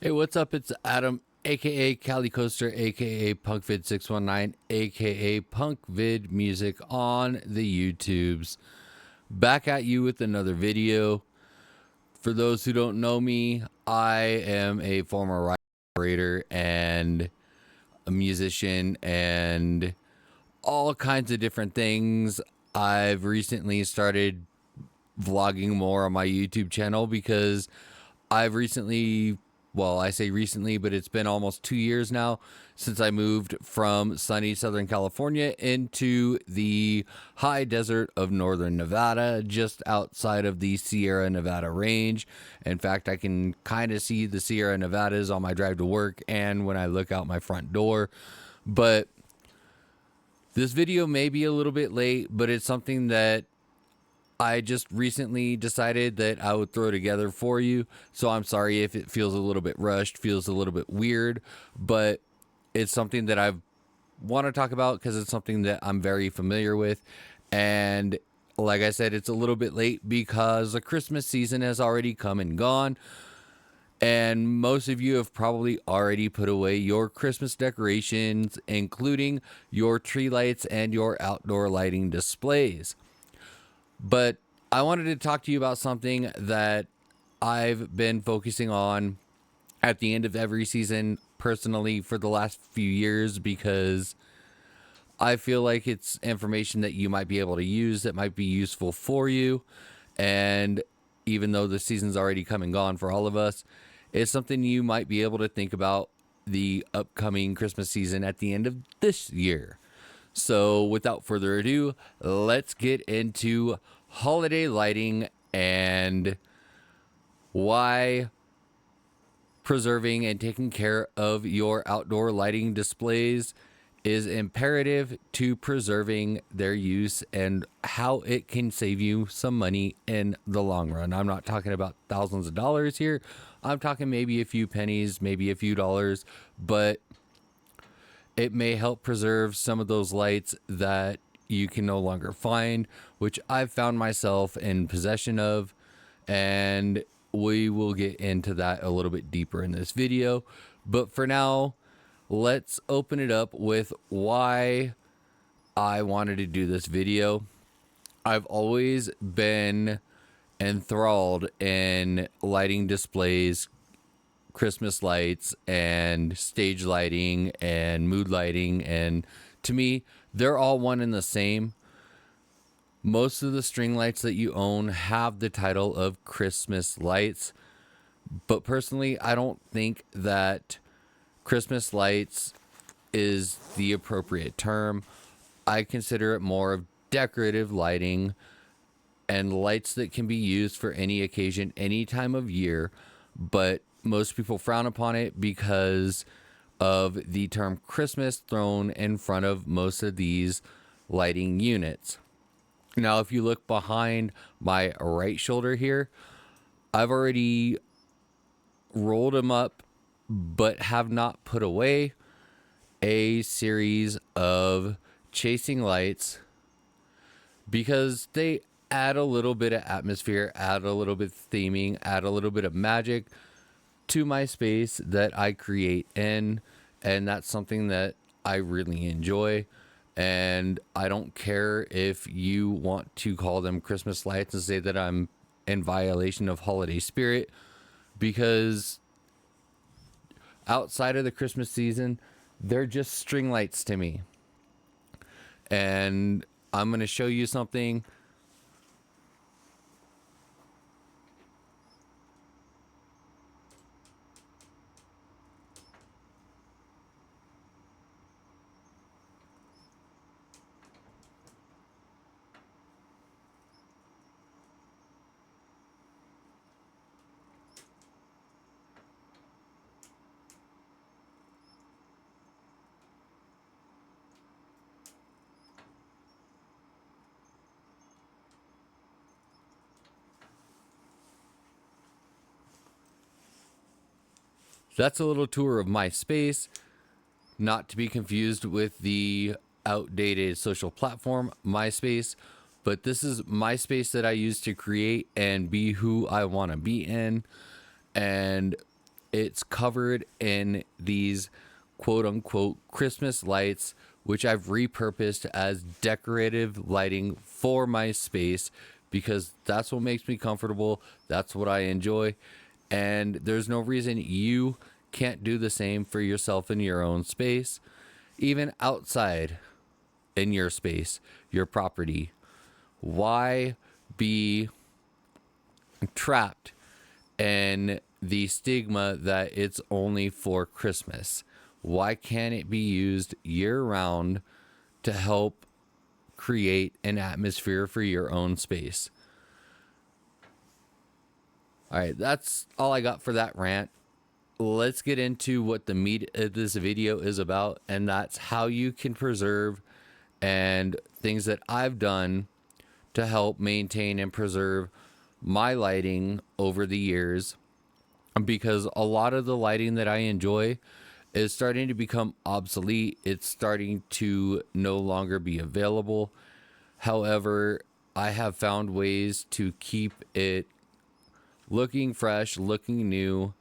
Hey, what's up? It's Adam, aka Cali Coaster, aka PunkVid619, aka PunkVid Music on the YouTubes. Back at you with another video. For those who don't know me, I am a former writer and a musician and all kinds of different things. I've recently started vlogging more on my YouTube channel because I've recently, well, I say recently, but it's been almost 2 years now since I moved from sunny Southern California into the high desert of Northern Nevada, just outside of the Sierra Nevada range. In fact, I can kind of see the Sierra Nevadas on my drive to work and when I look out my front door. But this video may be a little bit late, but it's something that I just recently decided that I would throw together for you. So I'm sorry if it feels a little bit rushed, feels a little bit weird, but it's something that I want to talk about because it's something that I'm very familiar with. And like I said, it's a little bit late because the Christmas season has already come and gone. And most of you have probably already put away your Christmas decorations, including your tree lights and your outdoor lighting displays. But I wanted to talk to you about something that I've been focusing on at the end of every season personally for the last few years because I feel like it's information that you might be able to use that might be useful for you. And even though the season's already come and gone for all of us, it's something you might be able to think about the upcoming Christmas season at the end of this year. So without further ado, let's get into holiday lighting and why preserving and taking care of your outdoor lighting displays is imperative to preserving their use and how it can save you some money in the long run. I'm not talking about thousands of dollars here. I'm talking maybe a few pennies, maybe a few dollars, but it may help preserve some of those lights that you can no longer find, which I've found myself in possession of, and we will get into that a little bit deeper in this video. But for now, let's open it up with why I wanted to do this video. I've always been enthralled in lighting displays, Christmas lights and stage lighting and mood lighting, and to me they're all one and the same. Most of the string lights that you own have the title of Christmas lights, but personally I don't think that Christmas lights is the appropriate term. I consider it more of decorative lighting and lights that can be used for any occasion, any time of year, but most people frown upon it because of the term Christmas thrown in front of most of these lighting units. Now, if you look behind my right shoulder here, I've already rolled them up, but have not put away a series of chasing lights because they add a little bit of atmosphere, add a little bit of theming, add a little bit of magic to my space that I create in, and that's something that I really enjoy. And I don't care if you want to call them Christmas lights and say that I'm in violation of holiday spirit, because outside of the Christmas season, they're just string lights to me. And I'm going to show you something. That's a little tour of my space, not to be confused with the outdated social platform MySpace, but this is my space that I use to create and be who I want to be in. And it's covered in these quote unquote Christmas lights, which I've repurposed as decorative lighting for my space because that's what makes me comfortable. That's what I enjoy. And there's no reason you can't do the same for yourself in your own space, even outside in your space, your property. Why be trapped in the stigma that it's only for Christmas? Why can't it be used year round to help create an atmosphere for your own space? All right, that's all I got for that rant. Let's get into what the meat of this video is about, and that's how you can preserve and things that I've done to help maintain and preserve my lighting over the years, because a lot of the lighting that I enjoy is starting to become obsolete. It's starting to no longer be available. However, I have found ways to keep it looking fresh, looking new,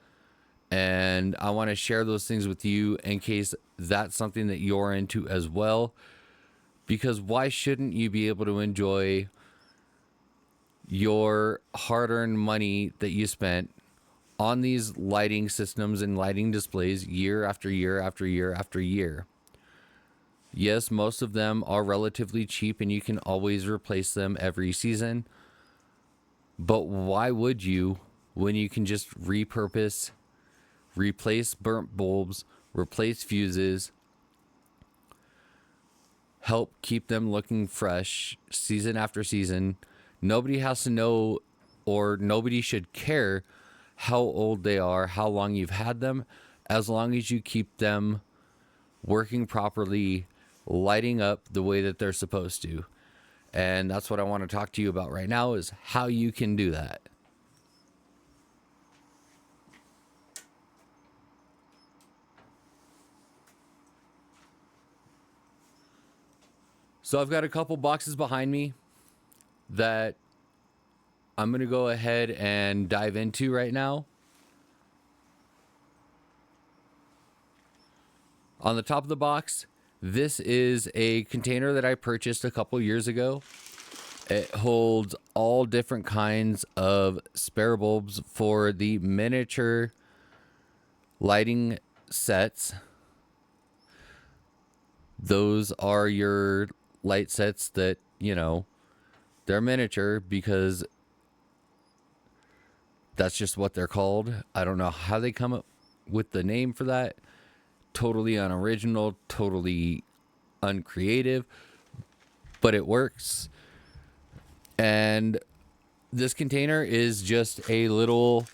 and I want to share those things with you in case that's something that you're into as well. Because why shouldn't you be able to enjoy your hard-earned money that you spent on these lighting systems and lighting displays year after year after year after year? Yes, most of them are relatively cheap and you can always replace them every season. But why would you when you can just repurpose, replace burnt bulbs, replace fuses, help keep them looking fresh season after season? Nobody has to know, or nobody should care how old they are, how long you've had them, as long as you keep them working properly, lighting up the way that they're supposed to. And that's what I want to talk to you about right now, is how you can do that. So I've got a couple boxes behind me that I'm going to go ahead and dive into right now. On the top of the box, this is a container that I purchased a couple years ago. It holds all different kinds of spare bulbs for the miniature lighting sets. Those are your light sets that, you know, they're miniature because that's just what they're called. I don't know how they come up with the name for that. Totally unoriginal, totally uncreative, but it works. And this container is just a little,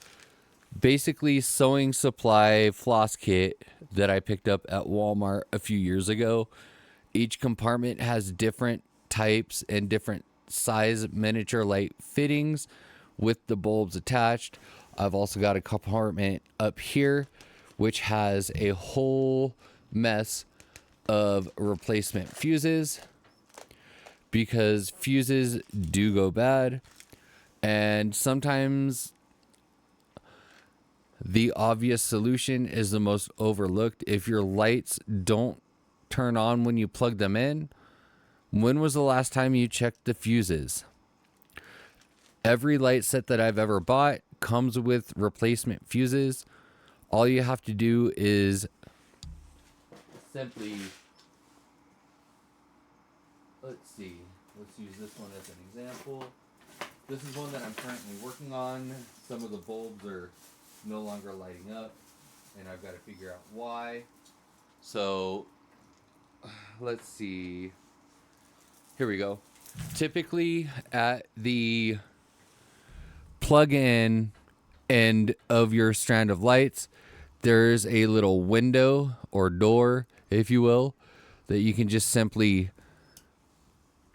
basically, sewing supply floss kit that I picked up at Walmart a few years ago. Each compartment has different types and different size miniature light fittings with the bulbs attached. I've also got a compartment up here which has a whole mess of replacement fuses, because fuses do go bad, and sometimes the obvious solution is the most overlooked. If your lights don't turn on when you plug them in, when was the last time you checked the fuses? Every light set that I've ever bought comes with replacement fuses. All you have to do is simply, let's use this one as an example. This is one that I'm currently working on. Some of the bulbs are no longer lighting up, and I've got to figure out why. So let's see. Here we go. Typically at the plug-in end of your strand of lights, there's a little window or door, if you will, that you can just simply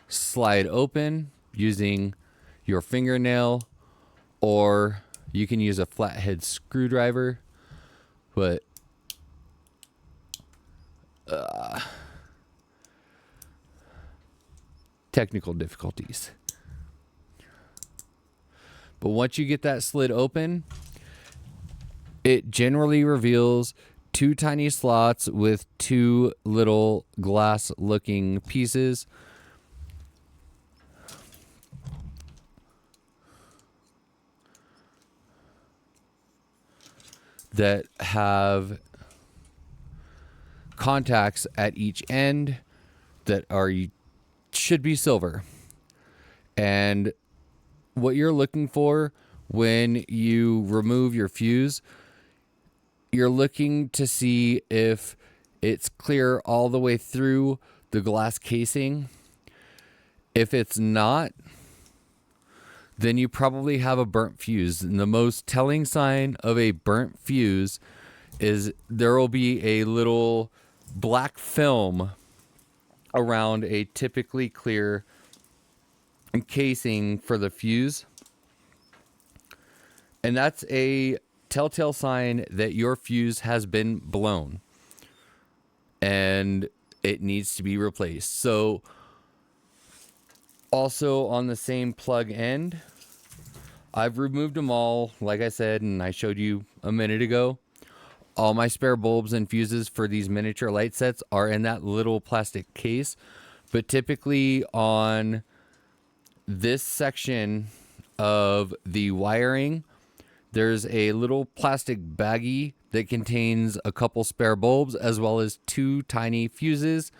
slide open using your fingernail, or you can use a flathead screwdriver. But technical difficulties. But once you get that slid open, It generally reveals two tiny slots with two little glass looking pieces. That have contacts at each end that should be silver. And what you're looking for when you remove your fuse, you're looking to see if it's clear all the way through the glass casing. If it's not, then you probably have a burnt fuse. And the most telling sign of a burnt fuse is there will be a little black film around a typically clear casing for the fuse. And that's a telltale sign that your fuse has been blown and it needs to be replaced. So also on the same plug end, I've removed them all, like I said, and I showed you a minute ago. All my spare bulbs and fuses for these miniature light sets are in that little plastic case. But typically on this section of the wiring, there's a little plastic baggie that contains a couple spare bulbs as well as two tiny fuses.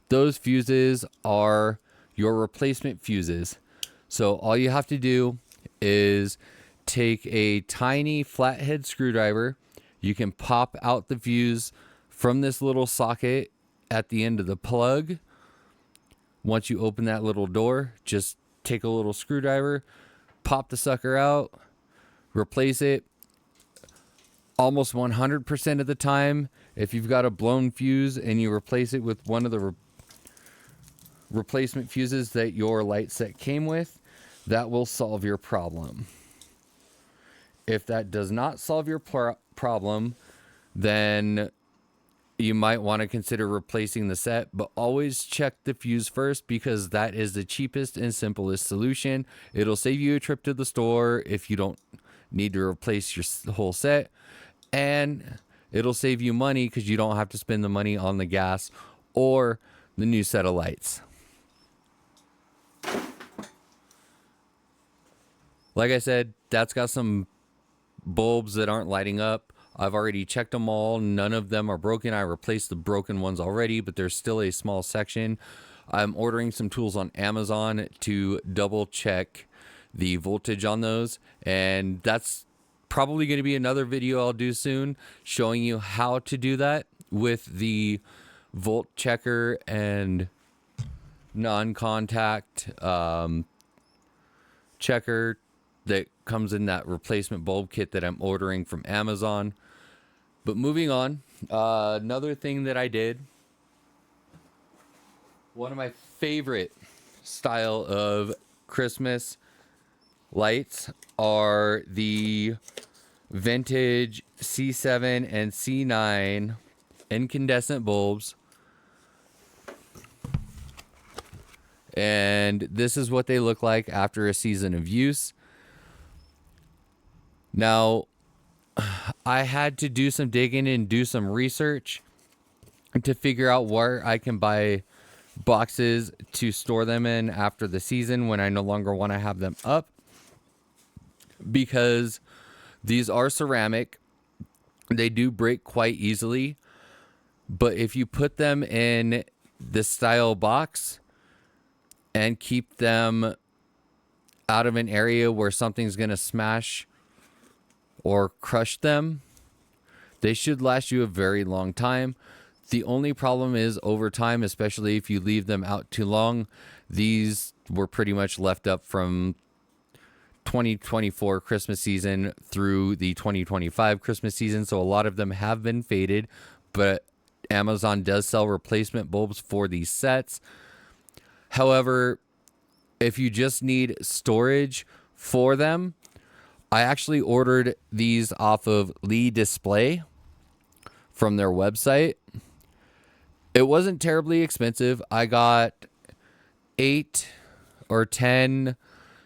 Those fuses are your replacement fuses. So all you have to do is take a tiny flathead screwdriver. You can pop out the fuse from this little socket at the end of the plug. Once you open that little door, just take a little screwdriver, pop the sucker out, replace it. Almost 100% of the time, if you've got a blown fuse and you replace it with one of the replacement fuses that your light set came with, that will solve your problem. If that does not solve your problem, then you might want to consider replacing the set, but always check the fuse first because that is the cheapest and simplest solution. It'll save you a trip to the store if you don't need to replace your whole set, and it'll save you money because you don't have to spend the money on the gas or the new set of lights. Like I said, that's got some bulbs that aren't lighting up. I've already checked them all. None of them are broken. I replaced the broken ones already, but there's still a small section. I'm ordering some tools on Amazon to double check the voltage on those. And that's probably going to be another video I'll do soon, showing you how to do that with the volt checker and non-contact checker that comes in that replacement bulb kit that I'm ordering from Amazon. But moving on, another thing that I did, one of my favorite style of Christmas lights are the vintage C7 and C9 incandescent bulbs. And this is what they look like after a season of use. Now, I had to do some digging and do some research to figure out where I can buy boxes to store them in after the season when I no longer want to have them up. Because these are ceramic. They do break quite easily. But if you put them in this style box and keep them out of an area where something's going to smash or crush them, they should last you a very long time. The only problem is over time, especially if you leave them out too long, these were pretty much left up from 2024 Christmas season through the 2025 Christmas season. So a lot of them have been faded, but Amazon does sell replacement bulbs for these sets. However, if you just need storage for them, I actually ordered these off of Lee Display from their website. It wasn't terribly expensive. I got 8 or 10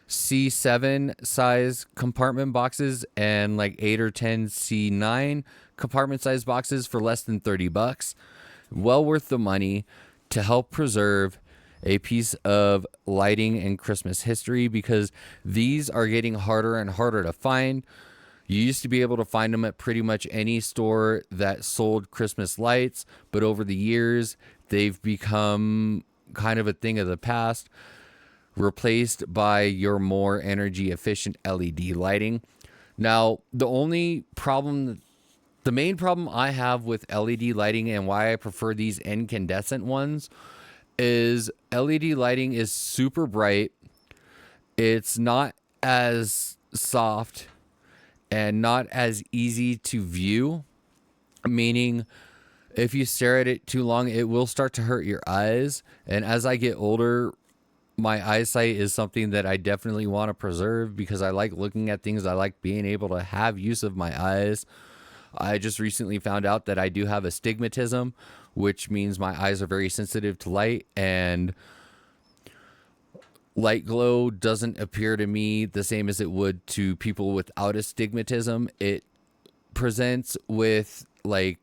C7 size compartment boxes and like 8 or 10 C9 compartment size boxes for less than $30. Well worth the money to help preserve a piece of lighting and Christmas history, because these are getting harder and harder to find. You used to be able to find them at pretty much any store that sold Christmas lights, but over the years, they've become kind of a thing of the past, replaced by your more energy efficient LED lighting. Now, the main problem I have with LED lighting and why I prefer these incandescent ones is LED lighting is super bright. It's not as soft and not as easy to view, meaning if you stare at it too long, it will start to hurt your eyes. And as I get older, my eyesight is something that I definitely want to preserve because I like looking at things. I like being able to have use of my eyes. I just recently found out that I do have astigmatism, which means my eyes are very sensitive to light, and light glow doesn't appear to me the same as it would to people without astigmatism. It presents with like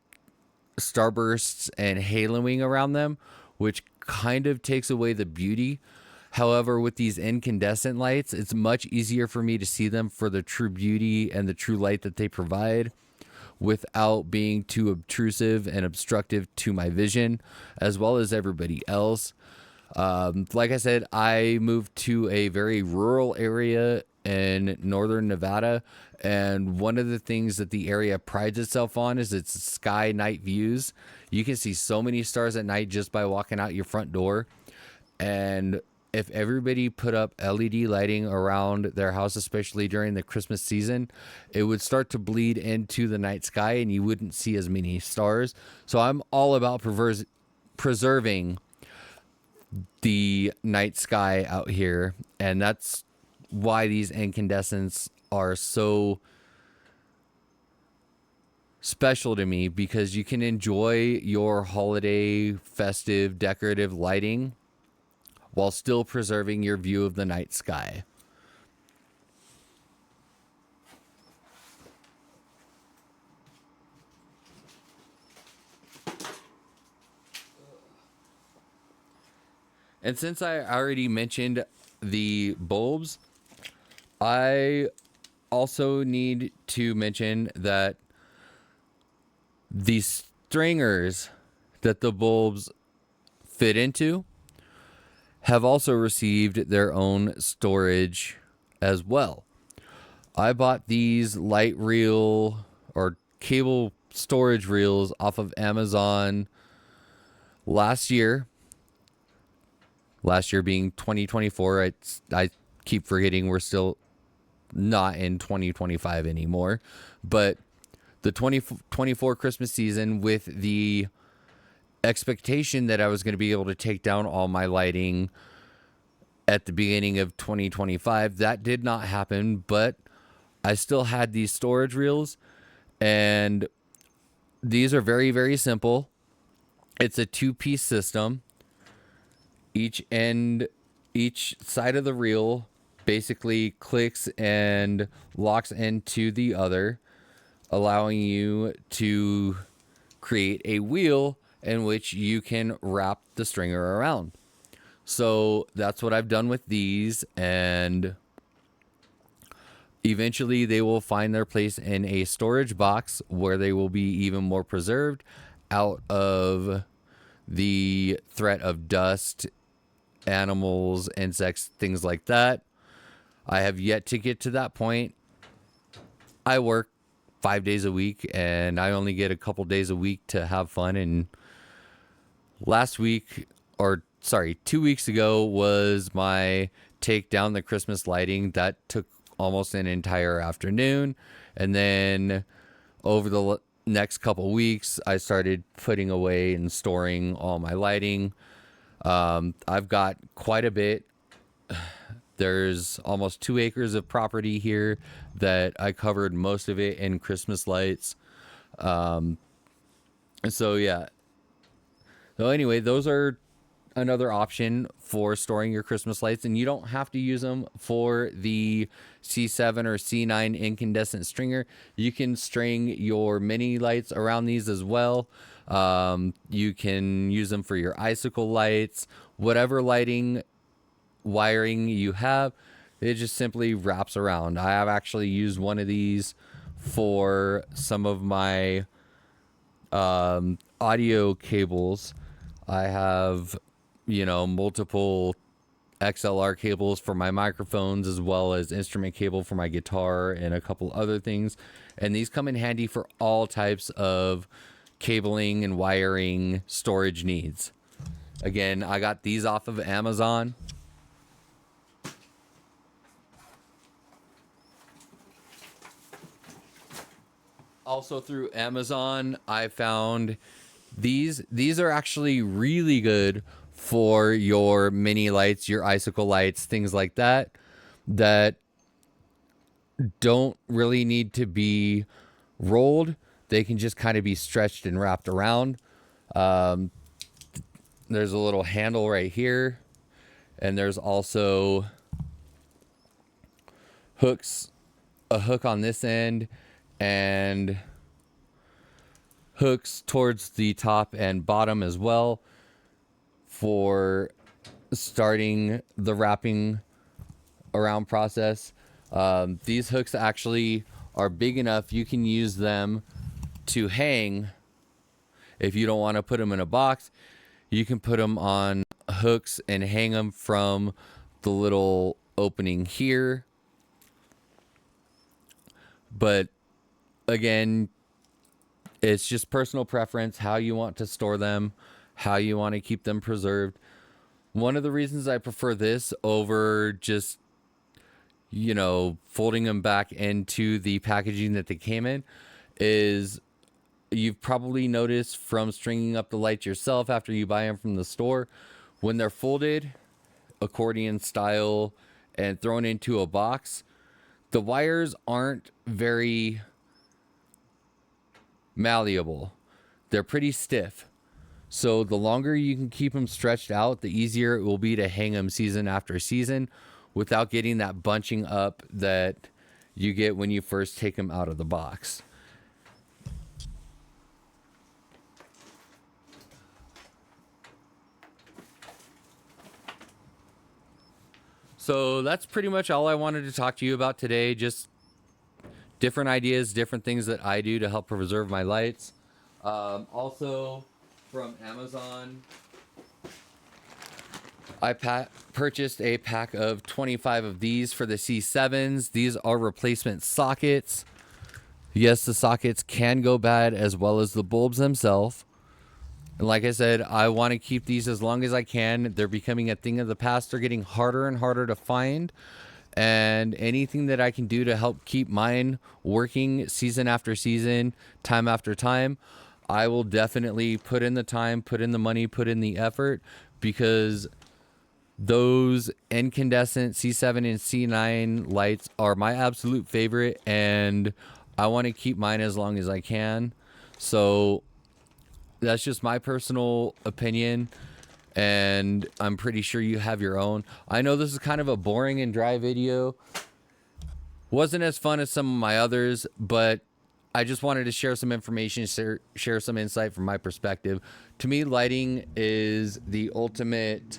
starbursts and haloing around them, which kind of takes away the beauty. However, with these incandescent lights, it's much easier for me to see them for the true beauty and the true light that they provide without being too obtrusive and obstructive to my vision, as well as everybody else. Like I said, I moved to a very rural area in northern Nevada, and one of the things that the area prides itself on is its sky night views. You can see so many stars at night just by walking out your front door. And if everybody put up LED lighting around their house, especially during the Christmas season, it would start to bleed into the night sky and you wouldn't see as many stars. So I'm all about preserving the night sky out here, and that's why these incandescents are so special to me, because you can enjoy your holiday, festive, decorative lighting while still preserving your view of the night sky. And since I already mentioned the bulbs, I also need to mention that the stringers that the bulbs fit into have also received their own storage as well. I bought these light reel or cable storage reels off of Amazon last year. Last year being 2024. I keep forgetting we're still not in 2025 anymore. But the 2024 Christmas season, with the expectation that I was going to be able to take down all my lighting at the beginning of 2025, that did not happen. But I still had these storage reels, and these are very, very simple. It's a 2-piece system. Each side of the reel basically clicks and locks into the other, allowing you to create a wheel in which you can wrap the stringer around. So that's what I've done with these, and eventually they will find their place in a storage box where they will be even more preserved out of the threat of dust, animals, insects, things like that. I have yet to get to that point. I work 5 days a week and I only get a couple days a week to have fun. And 2 weeks ago was my take down the Christmas lighting. That took almost an entire afternoon. And then over the next couple weeks, I started putting away and storing all my lighting. I've got quite a bit. There's almost 2 acres of property here that I covered most of it in Christmas lights. And so, yeah. So anyway, those are another option for storing your Christmas lights, and you don't have to use them for the C7 or C9 incandescent stringer. You can string your mini lights around these as well. You can use them for your icicle lights, whatever lighting wiring you have. It just simply wraps around. I have actually used one of these for some of my audio cables. I have, multiple XLR cables for my microphones, as well as instrument cable for my guitar and a couple other things. And these come in handy for all types of cabling and wiring storage needs. Again, I got these off of Amazon. Also through Amazon, I found these are actually really good for your mini lights, your icicle lights, things like that, that don't really need to be rolled. They can just kind of be stretched and wrapped around. There's a little handle right here, and there's also a hook on this end, and hooks towards the top and bottom as well for starting the wrapping around process. These hooks actually are big enough you can use them to hang. If you don't want to put them in a box, you can put them on hooks and hang them from the little opening here. But again, it's just personal preference, how you want to store them, how you want to keep them preserved. One of the reasons I prefer this over just, folding them back into the packaging that they came in is you've probably noticed from stringing up the lights yourself after you buy them from the store, when they're folded, accordion style, and thrown into a box, the wires aren't very malleable. They're pretty stiff. So the longer you can keep them stretched out, the easier it will be to hang them season after season without getting that bunching up that you get when you first take them out of the box. So that's pretty much all I wanted to talk to you about today. Just different ideas, different things that I do to help preserve my lights. Also from Amazon, I purchased a pack of 25 of these for the C7s. These are replacement sockets. Yes, the sockets can go bad as well as the bulbs themselves. And like I said, I want to keep these as long as I can. They're becoming a thing of the past. They're getting harder and harder to find. And anything that I can do to help keep mine working season after season, time after time, I will definitely put in the time, put in the money, put in the effort, because those incandescent C7 and C9 lights are my absolute favorite, and I want to keep mine as long as I can. So that's just my personal opinion, and I'm pretty sure you have your own. I know this is kind of a boring and dry video. Wasn't as fun as some of my others, but I just wanted to share some information, share some insight from my perspective. To me, lighting is the ultimate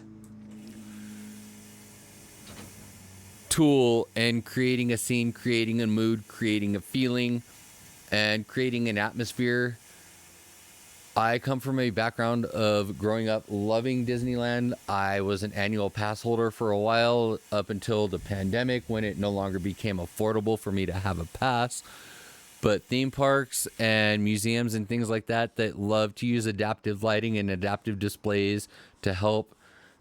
tool in creating a scene, creating a mood, creating a feeling, and creating an atmosphere. I come from a background of growing up loving Disneyland. I was an annual pass holder for a while, up until the pandemic, when it no longer became affordable for me to have a pass. But theme parks and museums and things like that love to use adaptive lighting and adaptive displays to help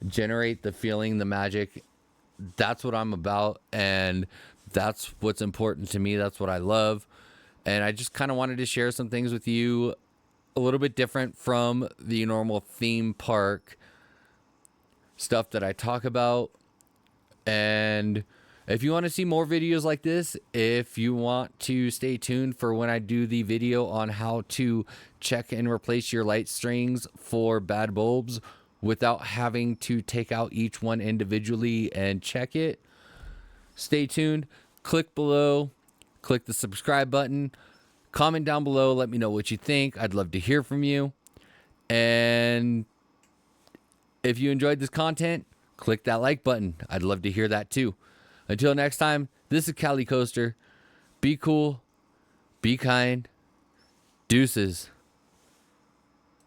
generate the feeling, the magic, that's what I'm about, and that's what's important to me. That's what I love. And I just kind of wanted to share some things with you, a little bit different from the normal theme park stuff that I talk about. And if you want to see more videos like this, if you want to stay tuned for when I do the video on how to check and replace your light strings for bad bulbs without having to take out each one individually and check it. Stay tuned. Click below. Click the subscribe button. Comment down below. Let me know what you think. I'd love to hear from you. And if you enjoyed this content, click that like button. I'd love to hear that too. Until next time, this is Cali Coaster. Be cool. Be kind. Deuces.